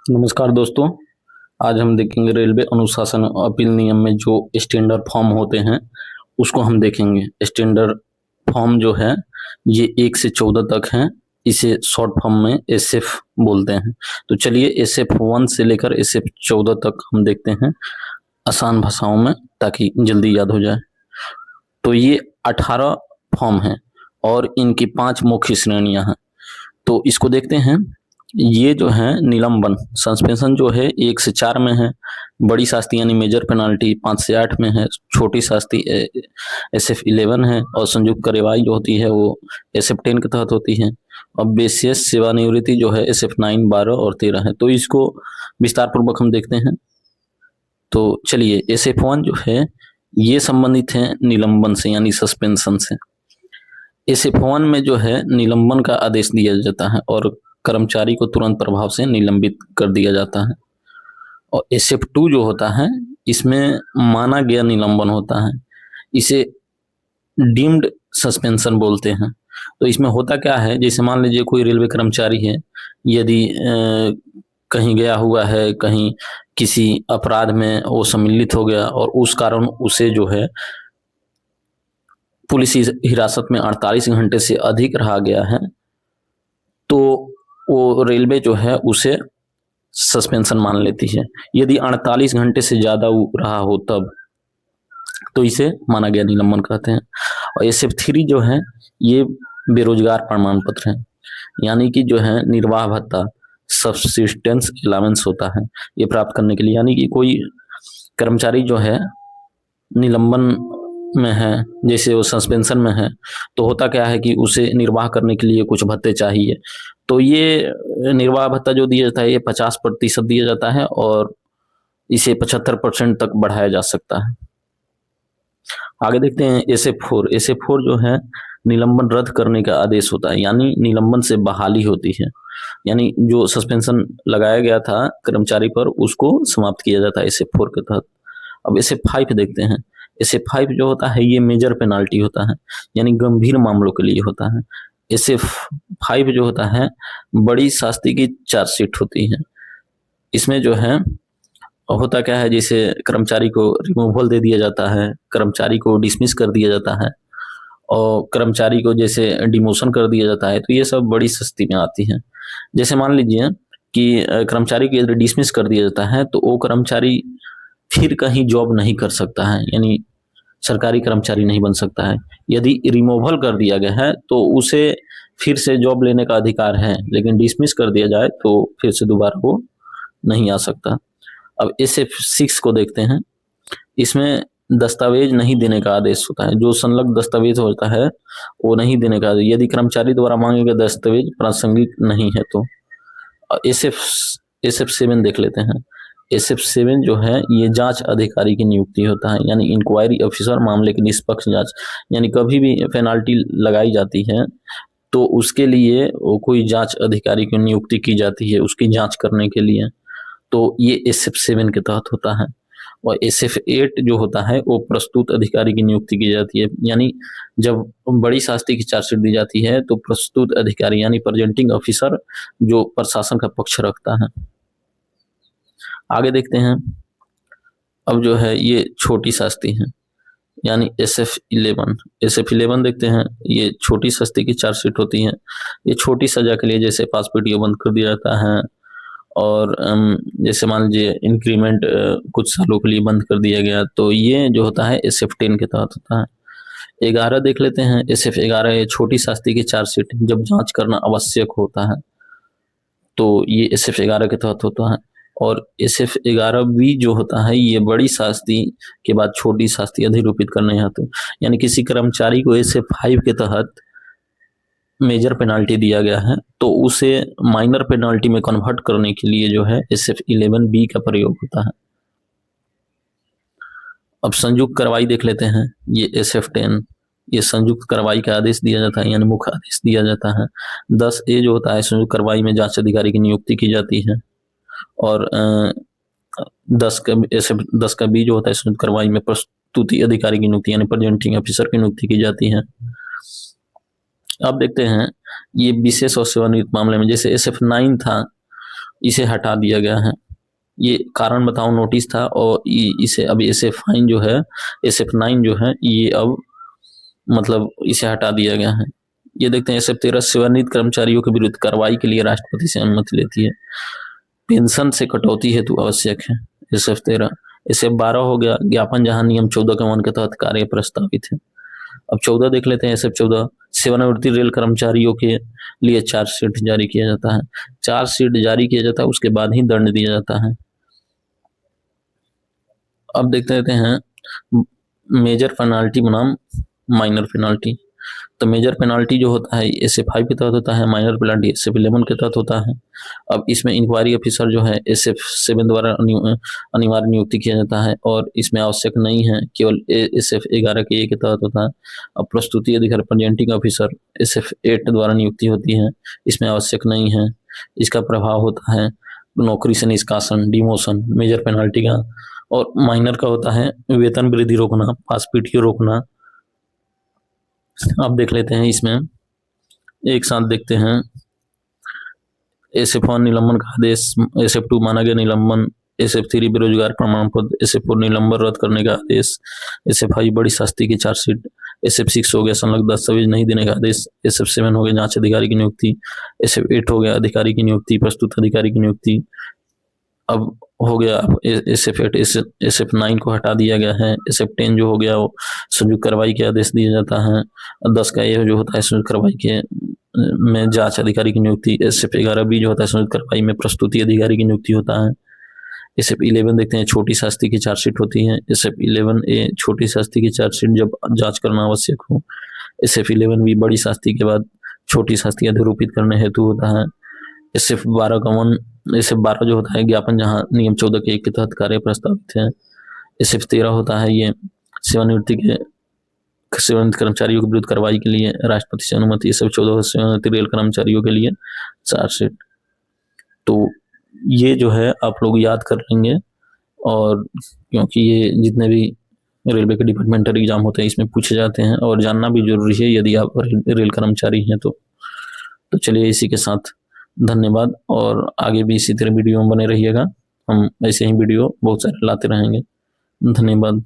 नमस्कार दोस्तों। आज हम देखेंगे रेलवे अनुशासन अपील नियम में जो स्टैंडर्ड फॉर्म होते हैं उसको हम देखेंगे। स्टैंडर्ड फॉर्म जो है ये 1 से 14 तक हैं। इसे शॉर्ट फॉर्म में एसएफ बोलते हैं। तो चलिए SF1 से लेकर SF14 तक हम देखते हैं आसान भाषाओं में, ताकि जल्दी याद हो जाए। तो ये 18 फॉर्म हैं और इनकी 5 मुख्य श्रेणियां हैं। तो इसको देखते हैं। ये जो है निलंबन सस्पेंशन जो है 1 से 4 में है। बड़ी शास्ति यानी मेजर पेनाल्टी 5 से 8 में है। छोटी शास्ति SF11 है और संयुक्त कार्यवाही जो होती है वो SF10 के तहत होती है। और विशेष सेवानिवृत्ति जो है SF9, 12 और 13 है। तो इसको विस्तार पूर्वक हम देखते हैं। तो चलिए SF1 जो है ये संबंधित है निलंबन से यानी सस्पेंशन से। SF1 में जो है निलंबन का आदेश दिया जाता है और कर्मचारी को तुरंत प्रभाव से निलंबित कर दिया जाता है। और SF2 जो होता है इसमें माना गया निलंबन होता है। इसे डीम्ड सस्पेंशन बोलते हैं। तो इसमें होता क्या है, जैसे मान लीजिए कोई रेलवे कर्मचारी है, यदि कहीं गया हुआ है, कहीं किसी अपराध में वो सम्मिलित हो गया और उस कारण उसे जो है पुलिस हिरासत में 48 घंटे से अधिक रहा गया है, तो वो रेलवे जो है उसे सस्पेंशन मान लेती है। यदि 48 घंटे से ज्यादा वो रहा हो तब तो इसे माना गया निलंबन कहते हैं। और SF3 जो है ये बेरोजगार प्रमाण पत्र है, यानी कि जो है निर्वाह भत्ता सब्सिस्टेंस अलाउंस होता है ये प्राप्त करने के लिए। यानी कि कोई कर्मचारी जो है निलंबन में है, जैसे वो सस्पेंशन में है, तो होता क्या है कि उसे निर्वाह करने के लिए कुछ भत्ते चाहिए। तो ये निर्वाह भत्ता जो दिया जाता है ये 50% दिया जाता है और इसे 75% तक बढ़ाया जा सकता है। आगे देखते हैं SF4। SF4 जो है निलंबन रद्द करने का आदेश होता है, यानी निलंबन से बहाली होती है। यानी जो सस्पेंशन लगाया गया था कर्मचारी पर उसको समाप्त किया जाता है SF4 के तहत। अब SF5 देखते हैं। SF5 जो होता है ये मेजर पेनाल्टी होता है, यानी गंभीर मामलों के लिए होता है। SF5 जो होता है बड़ी शास्ति की चार्जशीट होती है। इसमें जो है होता क्या है, जैसे कर्मचारी को रिमूवल दे दिया जाता है, कर्मचारी को डिसमिस कर दिया जाता है और कर्मचारी को जैसे डिमोशन कर दिया जाता है। तो ये सब बड़ी सस्ती में आती है। जैसे मान लीजिए कि कर्मचारी को यदि डिसमिस कर दिया जाता है तो वो कर्मचारी फिर कहीं जॉब नहीं कर सकता है, यानी सरकारी कर्मचारी नहीं बन सकता है। यदि रिमूवल कर दिया गया है तो उसे फिर से जॉब लेने का अधिकार है, लेकिन डिसमिस कर दिया जाए तो फिर से दोबारा वो नहीं आ सकता। अब SF6 को देखते हैं। इसमें दस्तावेज नहीं देने का आदेश होता है। जो संलग्न दस्तावेज होता है वो नहीं देने का, यदि कर्मचारी द्वारा मांगे गए दस्तावेज प्रासंगिक नहीं है तो। SF7 देख लेते हैं। SF7 जो है ये जांच अधिकारी की नियुक्ति होता है, यानी इंक्वायरी ऑफिसर, मामले की निष्पक्ष जांच। यानी कभी भी पेनाल्टी लगाई जाती है तो उसके लिए वो कोई जांच अधिकारी की नियुक्ति की जाती है उसकी जांच करने के लिए। तो ये SF7 के तहत होता है। और SF8 जो होता है वो प्रस्तुत अधिकारी की नियुक्ति की जाती है, यानी जब बड़ी शास्ति की चार्जशीट दी जाती है तो प्रस्तुत अधिकारी यानी प्रेजेंटिंग ऑफिसर जो प्रशासन का पक्ष रखता है। आगे देखते हैं। अब जो है ये छोटी शास्ति है, यानी SF11 देखते हैं। ये छोटी शास्ति की चार्जशीट होती है। ये छोटी सजा के लिए जैसे पास पीटीओ बंद कर दिया जाता है और जैसे मान लीजिए इंक्रीमेंट कुछ सालों के लिए बंद कर दिया गया, तो ये जो होता है SF10 के तहत होता है। 11 देख लेते हैं। SF11 ये छोटी शास्ति की चार्जशीट जब जांच करना आवश्यक होता है तो ये SF11 के तहत होता है। और SF11B जो होता है ये बड़ी शास्ति के बाद छोटी शास्ति अधिरूपित करने हेतु, यानी किसी कर्मचारी को SF5 के तहत मेजर पेनाल्टी दिया गया है तो उसे माइनर पेनाल्टी में कन्वर्ट करने के लिए जो है SF11B का प्रयोग होता है। अब संयुक्त कार्रवाई देख लेते हैं। ये SF10 ये संयुक्त कार्रवाई का आदेश दिया जाता है, यानी मुख्य आदेश दिया जाता है। 10A जो होता है संयुक्त कार्रवाई में जांच अधिकारी की नियुक्ति की जाती है। और 10 का B जो होता है संयुक्त कार्रवाई में प्रस्तुति अधिकारी की नियुक्ति यानी प्रेजेंटिंग ऑफिसर की नियुक्ति की जाती है। अब देखते हैं ये विशेष और सेवानिवृत्त मामले में, जैसे SF9 था इसे हटा दिया गया है। ये कारण बताओ नोटिस था और इसे अब SF9 जो है, SF9 जो है ये अब मतलब इसे हटा दिया गया है। ये देखते हैं SF13 सेवानिवृत्त कर्मचारियों के विरुद्ध कार्रवाई के लिए राष्ट्रपति से अनुमति लेती है। पेंशन से कटौती हेतु आवश्यक है SF13। SF12 हो गया ज्ञापन, जहां नियम 14 के 1 के तहत कार्य प्रस्तावित है। अब 14 देख लेते हैं। SF14 सेवानिवृत्ति रेल कर्मचारियों के लिए चार्जशीट जारी किया जाता है। चार्जशीट जारी किया जाता है उसके बाद ही दंड दिया जाता है। अब देखते रहते हैं मेजर पेनाल्टी बनाम माइनर पेनाल्टी। तो मेजर पेनाल्टी जो होता है SF5 के तहत होता है, माइनर पेनाल्टी SF11 के तहत होता है। अब इसमें इंक्वायरी ऑफिसर जो है SF7 द्वारा अनिवार्य नियुक्ति किया जाता है और इसमें आवश्यक नहीं है, केवल SF11 के के तहत होता है। अब प्रस्तुति अधिकारी प्रेजेंटिंग ऑफिसर SF8 द्वारा नियुक्ति होती है, इसमें आवश्यक नहीं है। इसका प्रभाव होता है नौकरी से निष्कासन, डिमोशन, मेजर पेनाल्टी का। और माइनर का होता है वेतन वृद्धि रोकना, पास PTO रोकना। अब देख लेते हैं इसमें एक साथ देखते हैं। SF1 निलंबन का आदेश, SF2 माना गया निलंबन, SF3 बेरोजगार प्रमाण पत्र, SF4 निलंबन रद्द करने का आदेश, SF5 बड़ी शास्ति की चार्जशीट, SF6 हो गया संलग्न दस्तावेज नहीं देने का आदेश, SF7 हो गया जांच अधिकारी की नियुक्ति, SF8 हो गया अधिकारी की नियुक्ति, प्रस्तुत अधिकारी की नियुक्ति। अब हो गया SF8, SF9 को हटा दिया गया है। SF10 जो हो गया वो संयुक्त कार्रवाई के आदेश दिया जाता है। 10 का ये जो होता है संयुक्त कार्रवाई के में जांच अधिकारी की नियुक्ति। SF11 भी जो होता है संयुक्त कार्रवाई में प्रस्तुति अधिकारी की नियुक्ति होता है। SF11 देखते हैं छोटी शास्ति की चार्जशीट होती है। SF11A छोटी शास्ति की चार्जशीट जब जांच करना आवश्यक हो। SF11B बड़ी शास्ति के बाद छोटी शास्ति अधिरूपित करने हेतु होता है। SF12 जो होता है ज्ञापन, जहां नियम 14 के 1 के तहत कार्य प्रस्तावित है। SF13 होता है ये सेवानिवृत्ति कर्मचारियों के विरुद्ध कार्रवाई के लिए राष्ट्रपति से अनुमति। SF14 सेवानिवृत्ति रेल कर्मचारियों के लिए चार्जशीट। तो ये जो है आप लोग याद कर लेंगे, और क्योंकि ये जितने भी रेलवे के डिपार्टमेंटल एग्जाम होते हैं इसमें पूछे जाते हैं और जानना भी जरूरी है यदि आप रेल कर्मचारी हैं तो चलिए इसी के साथ धन्यवाद, और आगे भी इसी तरह वीडियो में बने रहिएगा। हम ऐसे ही वीडियो बहुत सारे लाते रहेंगे। धन्यवाद।